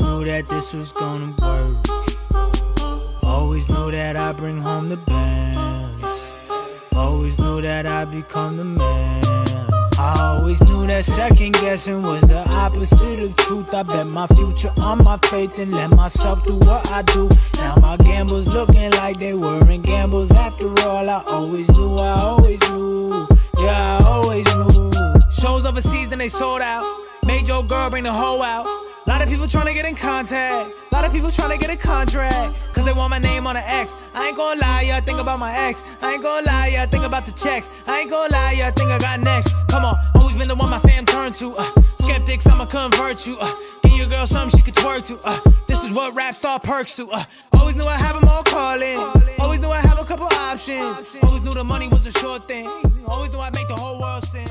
Always knew that this was gonna work. Always knew that I'd bring home the bands. Always knew that I'd become the man. I always knew that second guessing was the opposite of truth. I bet my future on my faith and let myself do what I do. Now my gambles looking like they weren't gambles after all. I always knew, yeah, I always knew. Shows overseas, then they sold out. Made your girl bring the hoe out. Lot of people tryna get in contact. Lot of people tryna get a contract. Cause they want my name on the X. I ain't gonna lie, yeah, I think about my ex. I ain't gonna lie, yeah, I think about the checks. I ain't gonna lie, yeah, I think I got next. Come on, always been the one my fam turn to. Skeptics, I'ma convert you. Give your girl something she could twerk to. This is what rap star perks do. Always knew I have them all calling. Always knew I have a couple options. Always knew the money was a sure thing. Always knew I'd make the whole world sing.